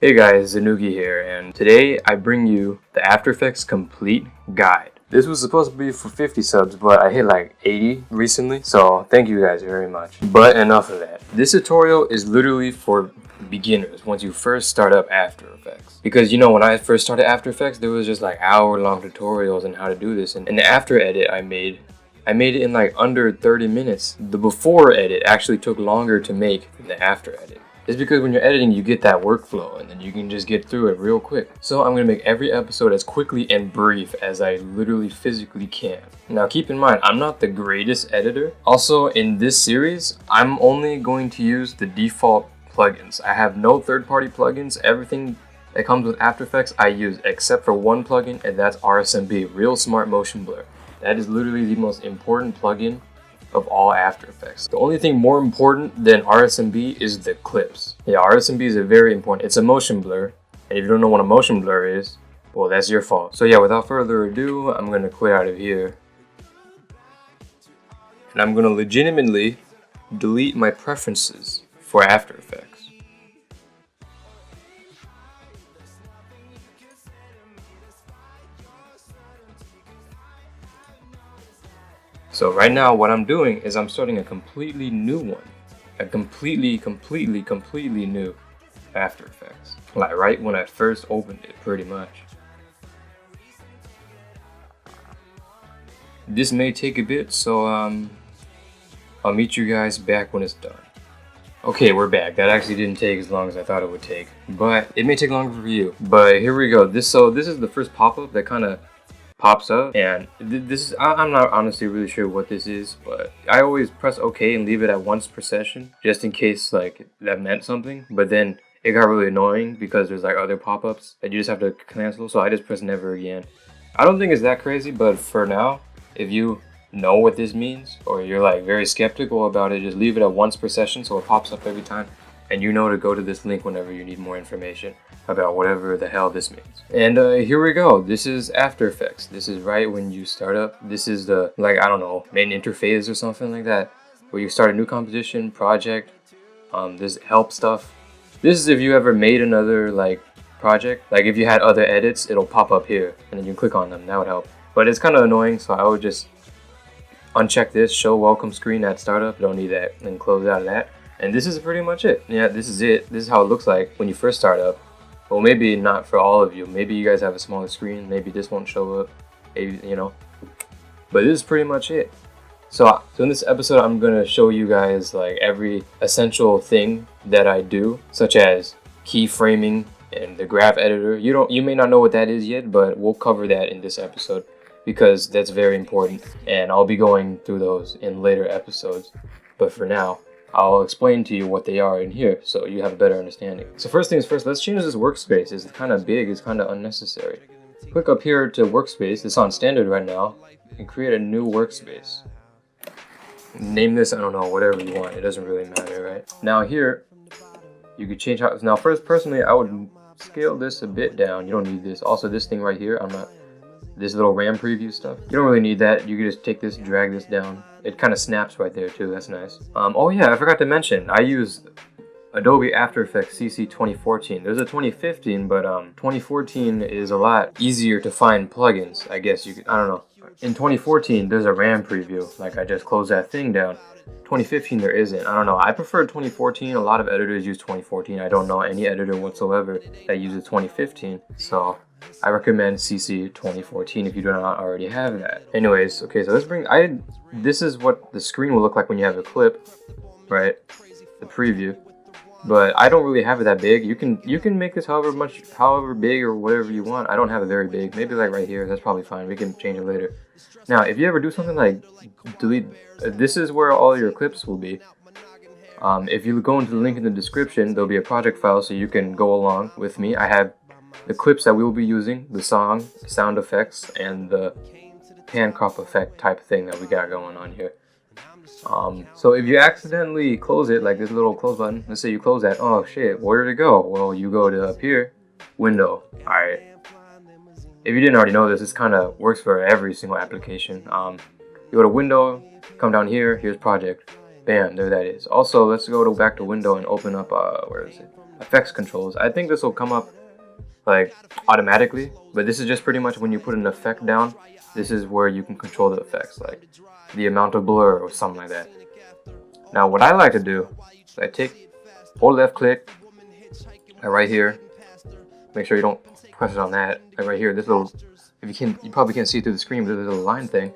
Hey guys, Zanugi here, and today I bring you the After Effects Complete Guide. This was supposed to be for 50 subs, but I hit like 80 recently, so thank you guys very much. But enough of that. This tutorial is literally for beginners once you first start up After Effects. Because you know, when I first started After Effects, there was just like hour-long tutorials on how to do this, and the after edit I made it in like under 30 minutes. The before edit actually took longer to make than the after edit. It's because when you're editing, you get that workflow and then you can just get through it real quick. So I'm going to make every episode as quickly and brief as I literally physically can. Now keep in mind, I'm not the greatest editor. Also in this series, I'm only going to use the default plugins. I have no third-party plugins. Everything that comes with After Effects I use except for one plugin, and that's RSMB, Real Smart Motion Blur. That is literally the most important plugin of all After Effects. The only thing more important than RSMB is the clips. Yeah, RSMB is very important. It's a motion blur, and if you don't know what a motion blur is, well, that's your fault. So yeah, without further ado, I'm gonna quit out of here. And I'm gonna legitimately delete my preferences for After Effects. So right now what I'm doing is I'm starting a completely new one. A completely new After Effects. Like right when I first opened it, pretty much. This may take a bit, so I'll meet you guys back when it's done. Okay, we're back. That actually didn't take as long as I thought it would take, but it may take longer for you. But here we go. This is the first pop-up that kind of pops up, and I'm not honestly really sure what this is, but I always press OK and leave it at once per session just in case like that meant something. But then it got really annoying because there's like other pop-ups that you just have to cancel, so I just press never again. I don't think it's that crazy, but for now, if you know what this means or you're like very skeptical about it, just leave it at once per session so it pops up every time, and you know to go to this link whenever you need more information about whatever the hell this means. And here we go. This is After Effects. This is right when you start up. This is the, like, I don't know, main interface or something like that, where you start a new composition, project, this help stuff. This is if you ever made another like project. Like if you had other edits, it'll pop up here and then you click on them. That would help. But it's kind of annoying, so I would just uncheck this, show welcome screen at startup. Don't need that, and close out of that. And this is pretty much it. Yeah, this is it. This is how it looks like when you first start up. Well, maybe not for all of you. Maybe you guys have a smaller screen. Maybe this won't show up. Maybe, you know. But this is pretty much it. So in this episode, I'm going to show you guys like every essential thing that I do, such as keyframing and the graph editor. You may not know what that is yet, but we'll cover that in this episode because that's very important. And I'll be going through those in later episodes. But for now, I'll explain to you what they are in here so you have a better understanding. So first things first, let's change this workspace. It's kind of big, it's kind of unnecessary. Click up here to workspace. It's on standard right now. And create a new workspace. Name this, I don't know, whatever you want. It doesn't really matter, right? Now here, you could change how, now first personally, I would scale this a bit down. You don't need this. Also this thing right here, this little RAM preview stuff. You don't really need that. You can just take this, drag this down. It kind of snaps right there too, that's nice. Oh yeah, I forgot to mention, I use Adobe After Effects CC 2014. There's a 2015, but 2014 is a lot easier to find plugins, I guess you could, I don't know. In 2014, there's a RAM preview, like I just closed that thing down. 2015 there isn't, I don't know. I prefer 2014, a lot of editors use 2014. I don't know any editor whatsoever that uses 2015, so I recommend CC 2014 if you do not already have that. Anyways, okay, so this is what the screen will look like when you have a clip, right? The preview. But I don't really have it that big. You can make this however big or whatever you want. I don't have it very big. Maybe like right here, that's probably fine. We can change it later. Now, if you ever do something like delete, this is where all your clips will be. If you go into the link in the description, there'll be a project file so you can go along with me. I have the clips that we will be using, the song, sound effects, and the pan crop effect type thing that we got going on here. So if you accidentally close it, like this little close button, let's say you close that, oh shit, where did it go? Well, you go to up here, window, alright. If you didn't already know this kind of works for every single application. You go to window, come down here, here's project. Bam, there that is. Also, let's go back to window and open up, where is it? Effects controls. I think this will come up like automatically, but this is just pretty much when you put an effect down, this is where you can control the effects, like the amount of blur or something like that. Now what I like to do is I hold left click right here, make sure you don't press it on that, like right here, this little, you probably can't see through the screen, but there's a little line thing.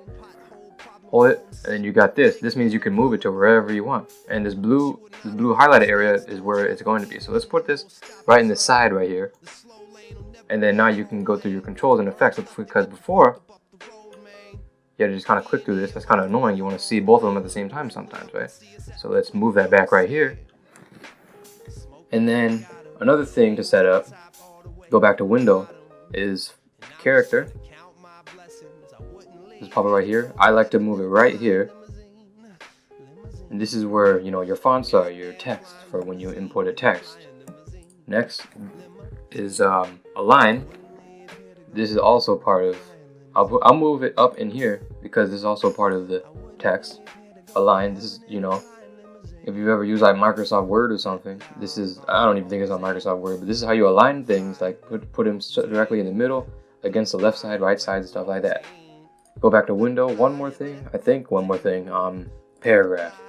Hold it, and then you got this. This means you can move it to wherever you want. And this blue highlighted area is where it's going to be. So let's put this right in the side right here. And then now you can go through your controls and effects, because before, you had to just kind of click through this. That's kind of annoying. You want to see both of them at the same time sometimes, right? So let's move that back right here. And then another thing to set up, go back to window, is character. Just pop it right here. I like to move it right here. And this is where, you know, your fonts are, your text for when you import a text. Next is align. This is also part of, I'll move it up in here because this is also part of the text. Align, this is, you know, if you've ever used like Microsoft Word or something, this is, I don't even think it's on Microsoft Word, but this is how you align things, like put them directly in the middle, against the left side, right side, stuff like that. Go back to window, one more thing, paragraph.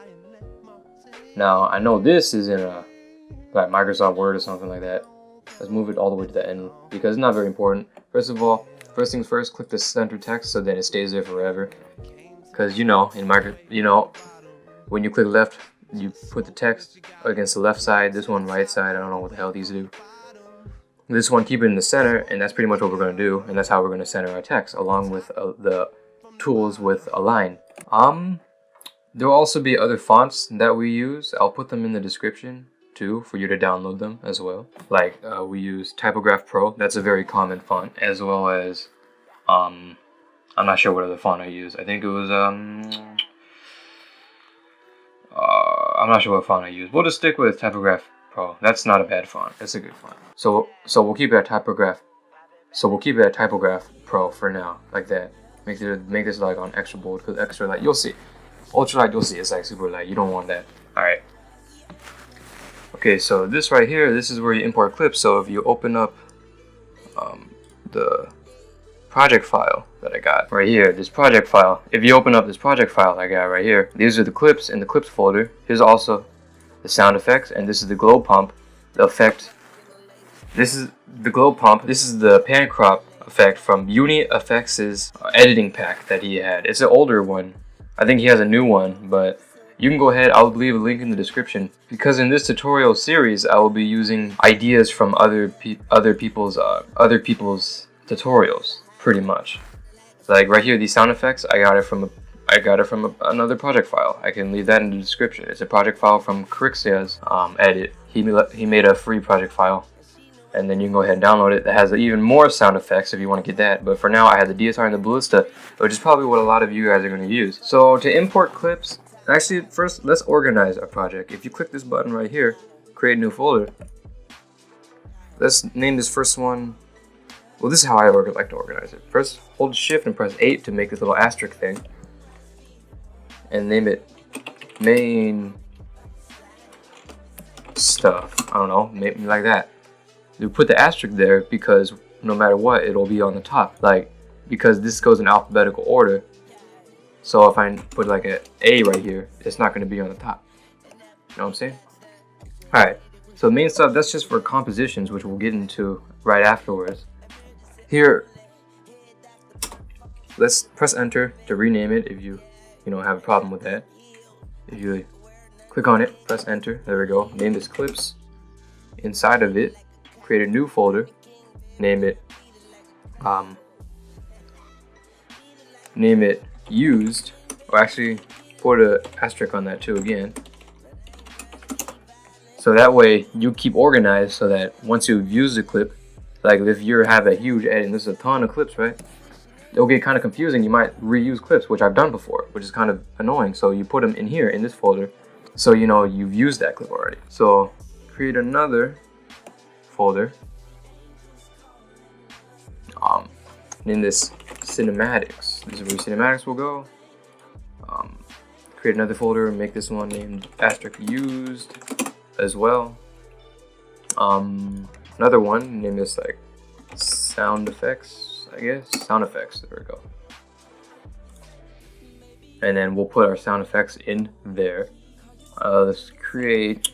Now, I know this is in a like Microsoft Word or something like that. Let's move it all the way to the end because it's not very important. First of all, first things first, click the center text so that it stays there forever. Because you know, when you click left, you put the text against the left side, this one right side, I don't know what the hell these do. This one, keep it in the center, and that's pretty much what we're going to do, and that's how we're going to center our text, along with the tools with align. There will also be other fonts that we use. I'll put them in the description too for you to download them as well. Like we use Typograph Pro, that's a very common font, as well as I'm not sure what other font I use. I think it was I'm not sure what font I use. We'll just stick with Typograph Pro. That's not a bad font. It's a good font. So we'll keep it at Typograph. So we'll keep it at Typograph Pro for now, like that. Make this like on extra bold, because extra light, you'll see. Ultra light, you'll see. It's like super light. You don't want that. All right. Okay, so this right here, this is where you import clips. So if you open up the project file that I got right here, this project file. If you open up this project file I got right here, these are the clips in the clips folder. Here's also the sound effects, and this is the glow pump, the effect. This is the glow pump. This is the pan crop effect from UnniFX's editing pack that he had. It's an older one. I think he has a new one, but you can go ahead. I'll leave a link in the description because in this tutorial series I will be using ideas from other people's tutorials, pretty much. Like right here, these sound effects, I got it from another project file. I can leave that in the description. It's a project file from Koriqzia's edit. He made a free project file, and then you can go ahead and download it. That has even more sound effects if you want to get that. But for now, I had the DSR and the Ballista, which is probably what a lot of you guys are going to use. So to import clips, actually first let's organize our project. If you click this button right here, create a new folder. Let's name this first one. Well, this is how I like to organize it. First, hold Shift and press 8 to make this little asterisk thing, and name it main stuff. I don't know, maybe like that. You put the asterisk there because no matter what, it'll be on the top. Like, because this goes in alphabetical order. So if I put like an A right here, it's not going to be on the top. You know what I'm saying? Alright, so main stuff, that's just for compositions, which we'll get into right afterwards. Here, let's press enter to rename it if you have a problem with that. If you click on it, press enter, there we go. Name this clips. Inside of it, create a new folder. Name it used, or actually put an asterisk on that too again. So that way you keep organized so that once you've used the clip, like if you have a huge edit and there's a ton of clips, right? It'll get kind of confusing. You might reuse clips, which I've done before, which is kind of annoying. So you put them in here in this folder, so you know you've used that clip already. So create another folder. Name this cinematics. This is where cinematics will go. create another folder and make this one named asterisk used as well. Another one, name this like sound effects, I guess. Sound effects, there we go. And then we'll put our sound effects in there. Let's create,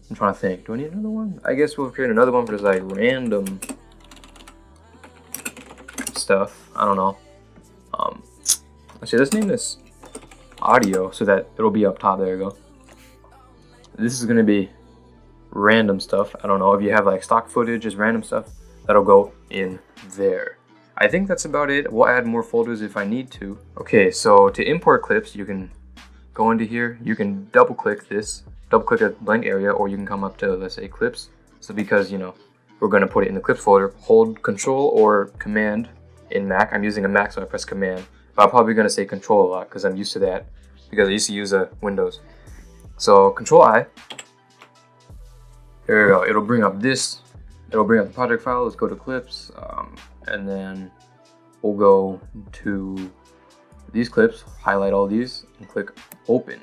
I'm trying to think, do I need another one? I guess we'll create another one for just like random stuff. I don't know. Actually, let's name this audio so that it'll be up top. There you go. This is gonna be random stuff. I don't know if you have like stock footage, just random stuff that'll go in there. I think that's about it. We'll add more folders if I need to. Okay, so to import clips, you can go into here. You can double click this, double click a blank area, or you can come up to, let's say, clips. So because, you know, we're gonna put it in the clips folder, hold Control or Command in Mac. I'm using a Mac, so I press Command. But I'm probably gonna say Control a lot because I'm used to that, because I used to use a Windows. So Control I. There we go. It'll bring up this. It'll bring up the project file. Let's go to clips, and then we'll go to these clips, highlight all these, and click Open.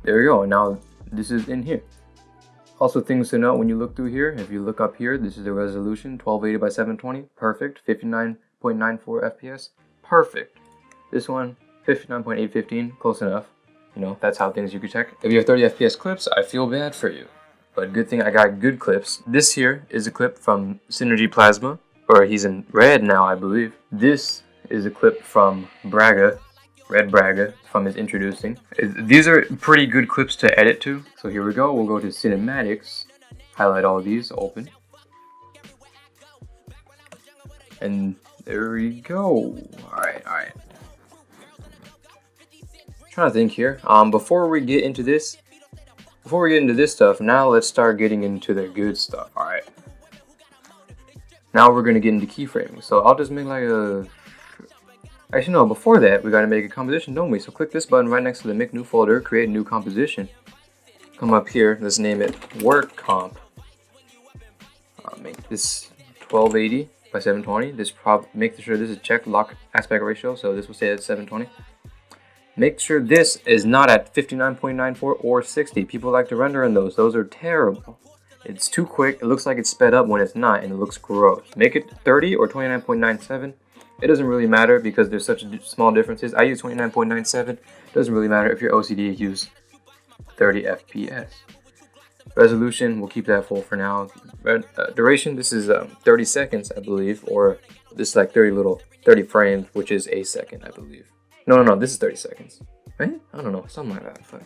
There we go. Now this is in here. Also, things to note when you look through here. If you look up here, this is the resolution, 1280 by 720, perfect. 59.94 FPS, perfect. This one, 59.815, close enough. You know, that's how things you can check. If you have 30 FPS clips, I feel bad for you. But good thing I got good clips. This here is a clip from Synergy Plasma, or he's in red now, I believe. This is a clip from Braga, Red Braga, from his introducing. These are pretty good clips to edit to. So here we go. We'll go to Cinematics, highlight all of these, open. And there we go. Alright. Trying to think here. Before we get into this stuff, now let's start getting into the good stuff. Alright. Now we're gonna get into keyframing. So I'll just make like a, actually no, before that we gotta make a composition, don't we? So click this button right next to the make new folder, create a new composition. Come up here, let's name it work comp. Make this 1280 by 720. Make sure this is checked lock aspect ratio, so this will stay at 720. Make sure this is not at 59.94 or 60. People like to render in those. Those are terrible. It's too quick. It looks like it's sped up when it's not, and it looks gross. Make it 30 or 29.97. It doesn't really matter because there's such small differences. I use 29.97. It doesn't really matter if you're OCD. Use 30 FPS. Resolution, we'll keep that full for now. Duration, this is 30 seconds, I believe, or this is like 30 frames, which is a second, I believe. No, this is 30 seconds, right? I don't know, something like that. But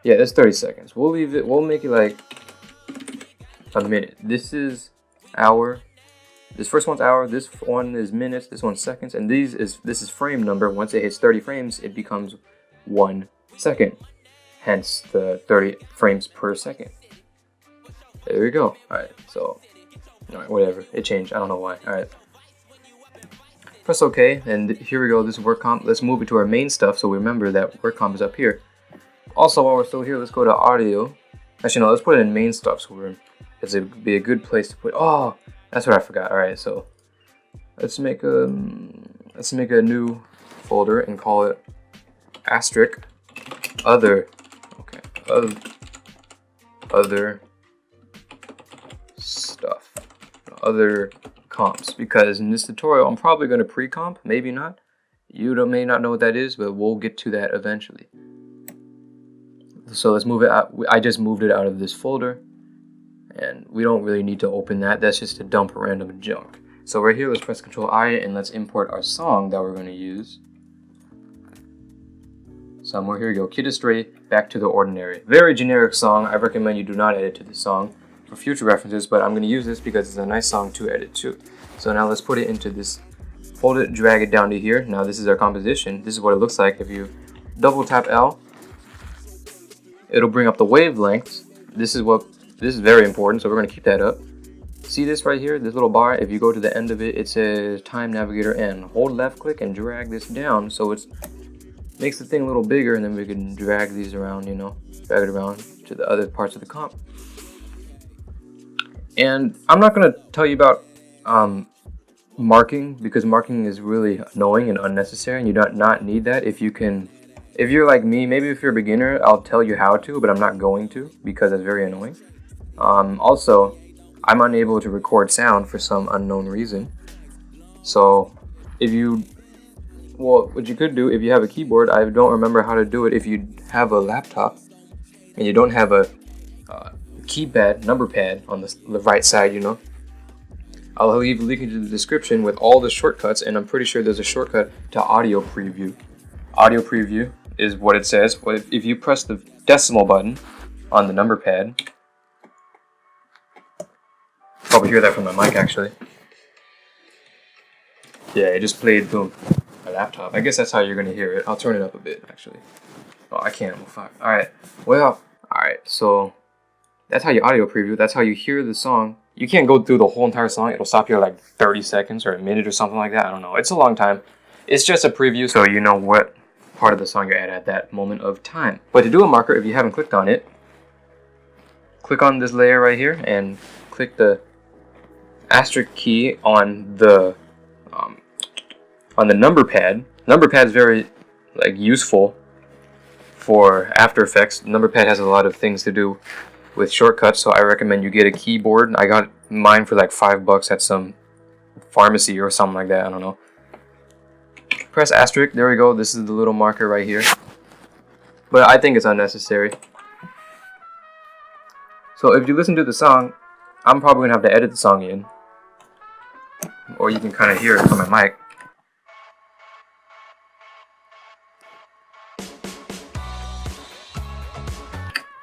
yeah, that's 30 seconds. We'll leave it. We'll make it like a minute. This is hour. This first one's hour. This one is minutes. This one's seconds. And this is frame number. Once it hits 30 frames, it becomes 1 second. Hence the 30 frames per second. There we go. All right. So, all right, whatever. It changed. I don't know why. All right. Press OK, and here we go. This is work comp. Let's move it to our main stuff so we remember that work comp is up here. Also, while we're still here, let's go to audio. Actually, no, let's put it in main stuff so it'd be a good place to put. Oh, that's what I forgot. All right, so let's make a new folder and call it asterisk other. Okay, other stuff, other comps, because in this tutorial I'm probably going to pre-comp, maybe not. You may not know what that is, but we'll get to that eventually. So let's move it out. I just moved it out of this folder, and we don't really need to open that. That's just to dump random junk. So right here, let's press Control I and let's import our song that we're going to use. Somewhere, here we go. Kid Astray, Back to the Ordinary. Very generic song. I recommend you do not edit to this song for future references, but I'm going to use this because it's a nice song to edit to. So now let's put it into this, hold it, drag it down to here. Now this is our composition. This is what it looks like. If you double tap L, it'll bring up the wavelengths. This is very important, so we're going to keep that up. See this right here, this little bar? If you go to the end of it, it says Time Navigator N. Hold left click and drag this down so it makes the thing a little bigger, and then we can drag these around, you know, drag it around to the other parts of the comp. And I'm not going to tell you about marking, because marking is really annoying and unnecessary, and you do not need that. If you're like me, maybe if you're a beginner, I'll tell you how to, but I'm not going to because it's very annoying. Also, I'm unable to record sound for some unknown reason. So what you could do if you have a keyboard, I don't remember how to do it. If you have a laptop and you don't have a keypad, number pad on the right side, you know, I'll leave a link in the description with all the shortcuts, and I'm pretty sure there's a shortcut to audio preview. Audio preview is what it says. If you press the decimal button on the number pad, probably hear that from my mic actually. Yeah, it just played, boom, my laptop. I guess that's how you're gonna hear it. I'll turn it up a bit actually. Oh, I can't. Well, fuck. All right. Well, all right. So that's how you audio preview. That's how you hear the song. You can't go through the whole entire song. It'll stop you at like 30 seconds or a minute or something like that. I don't know. It's a long time. It's just a preview, so you know what part of the song you're at that moment of time. But to do a marker, if you haven't clicked on it, click on this layer right here and click the asterisk key on the number pad. Number pad is very useful for After Effects. Number pad has a lot of things to do with shortcuts, so I recommend you get a keyboard. I got mine for like $5 at some pharmacy or something like that. I don't know. Press asterisk. There we go. This is the little marker right here. But I think it's unnecessary. So if you listen to the song, I'm probably gonna have to edit the song in, or you can kind of hear it from my mic.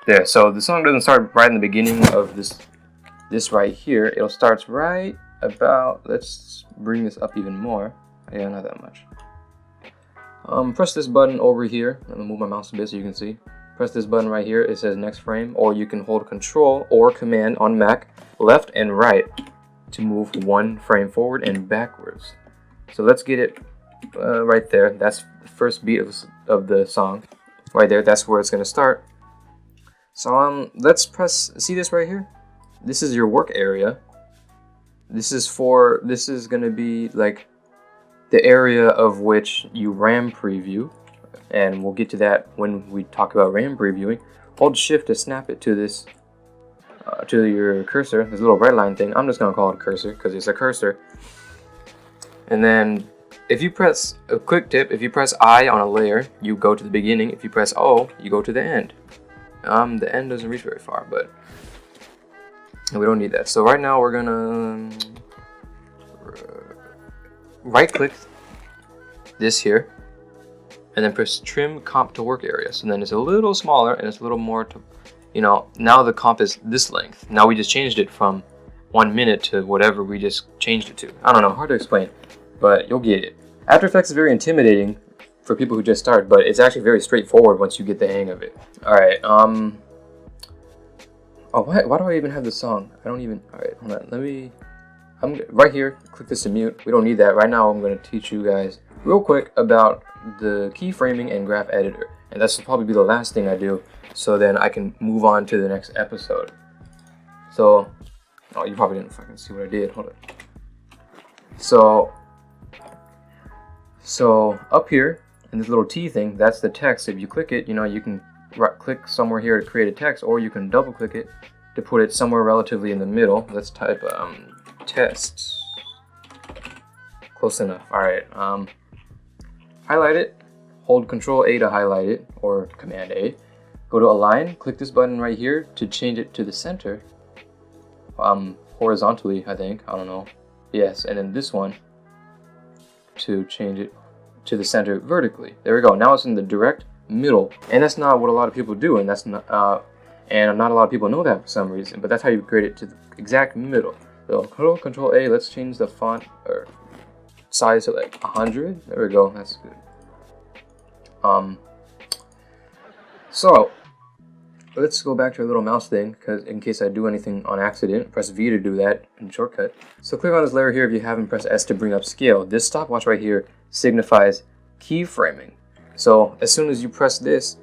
There, so the song doesn't start right in the beginning of this right here. It starts right about, let's bring this up even more. Yeah, not that much. Press this button over here. Let me move my mouse a bit so you can see. Press this button right here. It says next frame, or you can hold Control or Command on Mac, left and right, to move one frame forward and backwards. So let's get it right there. That's the first beat of the song. Right there, that's where it's gonna start. So let's press, see this right here? This is your work area. This is gonna be like the area of which you RAM preview, and we'll get to that when we talk about RAM previewing. Hold Shift to snap it to this, to your cursor, this little red line thing. I'm just gonna call it a cursor because it's a cursor. And then if you press a quick tip, if you press I on a layer, you go to the beginning. If you press O, you go to the end. The end doesn't reach very far, but we don't need that. So right now we're gonna right click this here and then press trim comp to work area. So then it's a little smaller and it's a little more to, you know, now the comp is this length. Now we just changed it from 1 minute to whatever we just changed it to. I don't know, hard to explain, but you'll get it. After Effects is very intimidating for people who just start, but it's actually very straightforward once you get the hang of it. Alright, oh, why do I even have the song? I don't even, alright, hold on, I'm right here, click this to mute. We don't need that. Right now I'm going to teach you guys real quick about the keyframing and graph editor. And that's will probably be the last thing I do, so then I can move on to the next episode. So, oh, you probably didn't fucking see what I did, hold on. So up here, and this little T thing, that's the text. If you click it, you know, you can right click somewhere here to create a text, or you can double click it to put it somewhere relatively in the middle. Let's type test. Close enough. Alright, highlight it, hold Control A to highlight it, or Command A. Go to Align, click this button right here to change it to the center. Horizontally, I think, I don't know. Yes, and then this one to change it to the center vertically. There we go. Now it's in the direct middle, and that's not what a lot of people do, and that's not and not a lot of people know that for some reason. But that's how you create it to the exact middle. So Control A. Let's change the font or size to like 100. There we go. That's good. So let's go back to our little mouse thing, because in case I do anything on accident, press V to do that in shortcut. So click on this layer here if you haven't, press S to bring up scale. This stopwatch right here signifies keyframing. So as soon as you press this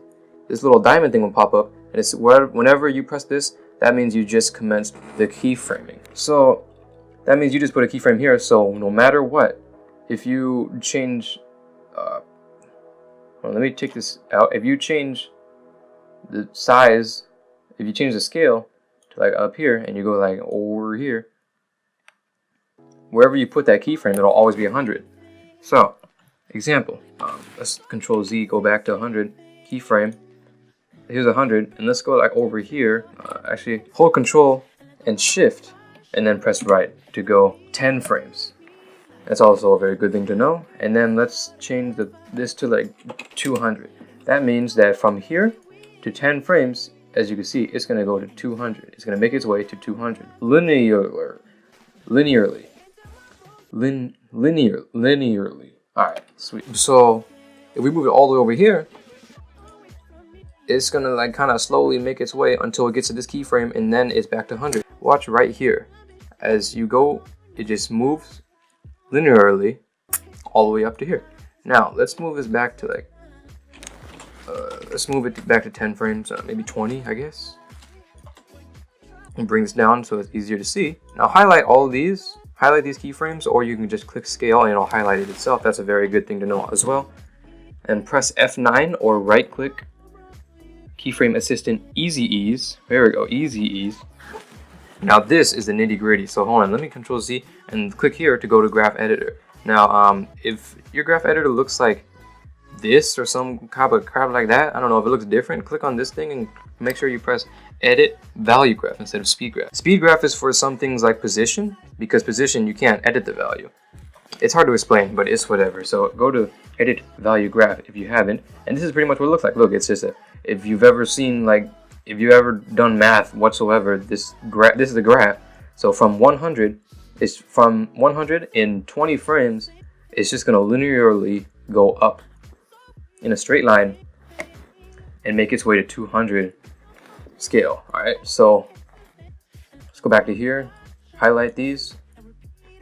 little diamond thing will pop up, and it's whenever you press this, that means you just commenced the keyframing. So That means you just put a keyframe here, so no matter what, if you change, well, let me take this out. If you change the size, if you change the scale to like up here, and you go like over here, wherever you put that keyframe, it'll always be 100. So, example, let's Control Z, go back to 100, keyframe. Here's 100, and let's go like over here. Actually, hold Control and Shift, and then press right to go 10 frames. That's also a very good thing to know. And then let's change this to like 200. That means that from here to 10 frames, as you can see, it's going to go to 200. It's going to make its way to 200 linearly. All right, sweet. So if we move it all the way over here, it's gonna like kind of slowly make its way until it gets to this keyframe, and then it's back to 100. Watch right here. As you go, it just moves linearly all the way up to here. Now let's move this back to like, let's move it back to 10 frames, maybe 20, I guess. And bring this down so it's easier to see. Now highlight all of these. Highlight these keyframes, or you can just click scale and it'll highlight it itself. That's a very good thing to know as well. And press F9 or right click Keyframe Assistant Easy Ease. There we go, Easy Ease. Now this is the nitty gritty. So hold on, let me Control Z and click here to go to Graph Editor. Now, if your Graph Editor looks like this or some kind of crap like that, I don't know, if it looks different, click on this thing and make sure you press Edit Value Graph instead of Speed Graph. Speed Graph is for some things like position, because position you can't edit the value. It's hard to explain, but it's whatever. So go to Edit Value Graph if you haven't, and this is pretty much what it looks like. Look, it's just if you've ever seen, like, if you've ever done math whatsoever, this is the graph. So from 100, it's from 100 in 20 frames, it's just gonna linearly go up in a straight line and make its way to 200 scale. All right, so let's go back to here, highlight these,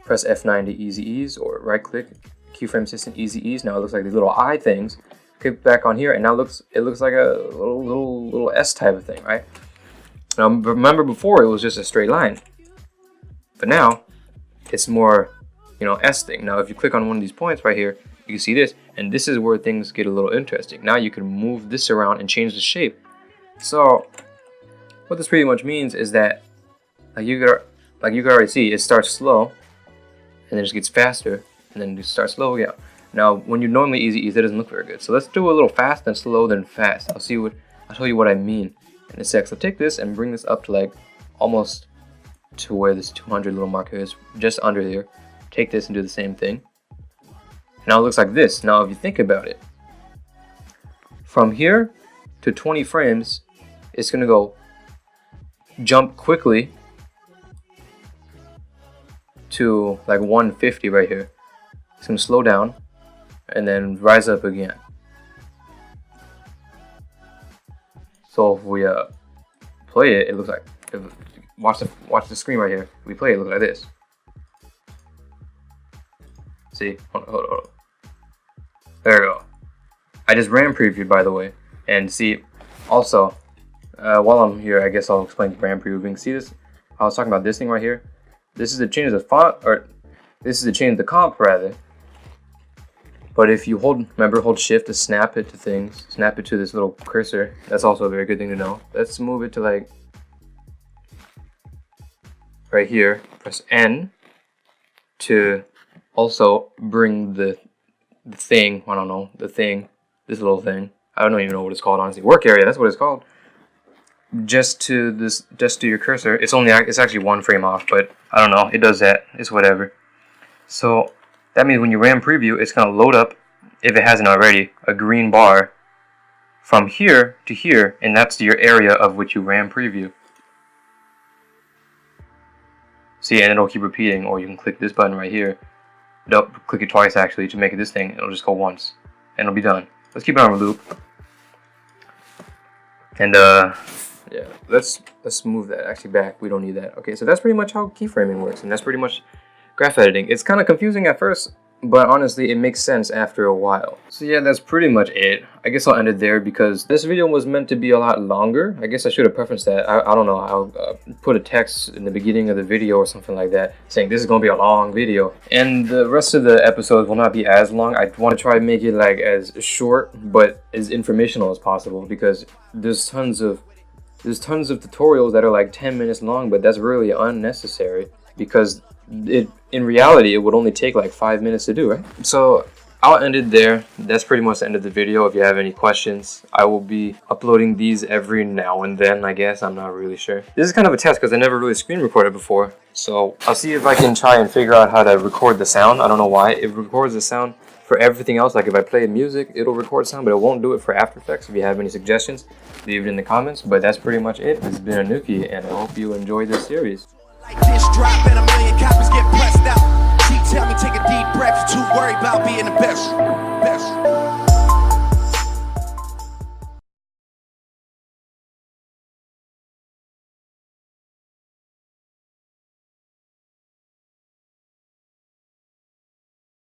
press F9 to Easy Ease, or right click Keyframe Assistant Easy Ease. Now it looks like these little eye things. Click back on here, and now it looks like a little S type of thing, right? Now remember, before it was just a straight line, but now it's more, you know, S thing. Now if you click on one of these points right here, you can see this, and this is where things get a little interesting. Now you can move this around and change the shape. So what this pretty much means is that, like you can already see, it starts slow, and then it just gets faster, and then it starts slow again. Now, when you normally Easy Ease, it doesn't look very good. So let's do a little fast, then slow, then fast. I'll show you what I mean in a sec. So take this and bring this up to like almost to where this 200 little marker is, just under here. Take this and do the same thing. Now it looks like this. Now if you think about it, from here to 20 frames, it's gonna go jump quickly to like 150 right here. It's gonna slow down and then rise up again. So if we play it, it looks like, watch the screen right here. If we play it, look like this. See, hold on. There we go. I just RAM previewed, by the way. And see, also, while I'm here, I guess I'll explain RAM previewing. See this? I was talking about this thing right here. This is the change of the font, or this is the change of the comp rather. But if you hold Shift to snap it to things, snap it to this little cursor. That's also a very good thing to know. Let's move it to like right here. Press N to also bring the thing. I don't know, the thing. This little thing. I don't even know what it's called, honestly. Work area. That's what it's called. Just to your cursor. It's actually one frame off, but I don't know. It does that. It's whatever. So that means when you RAM preview, it's gonna load up, if it hasn't already, a green bar from here to here, and that's your area of which you RAM preview. See, and it'll keep repeating, or you can click this button right here. Don't click it twice actually to make it this thing. It'll just go once, and it'll be done. Let's keep it on a loop. And yeah, let's move that actually back. We don't need that. Okay, so that's pretty much how keyframing works, and that's pretty much graph editing. It's kind of confusing at first, but honestly, it makes sense after a while. So yeah, that's pretty much it. I guess I'll end it there because this video was meant to be a lot longer. I guess I should have prefaced that. I don't know, I'll put a text in the beginning of the video or something like that saying this is going to be a long video. And the rest of the episodes will not be as long. I want to try to make it like as short but as informational as possible, because there's tons of tutorials that are like 10 minutes long, but that's really unnecessary because in reality it would only take like 5 minutes to do, right? So I'll end it there. That's pretty much the end of the video. If you have any questions, I will be uploading these every now and then, I guess. I'm not really sure. This is kind of a test because I never really screen recorded before. So I'll see if I can try and figure out how to record the sound. I don't know why. It records the sound for everything else. Like if I play music, it'll record sound, but it won't do it for After Effects. If you have any suggestions, leave it in the comments. But that's pretty much it. This has been Anuki, and I hope you enjoy this series. Like this drop and a million copies get pressed out. She tell me take a deep breath.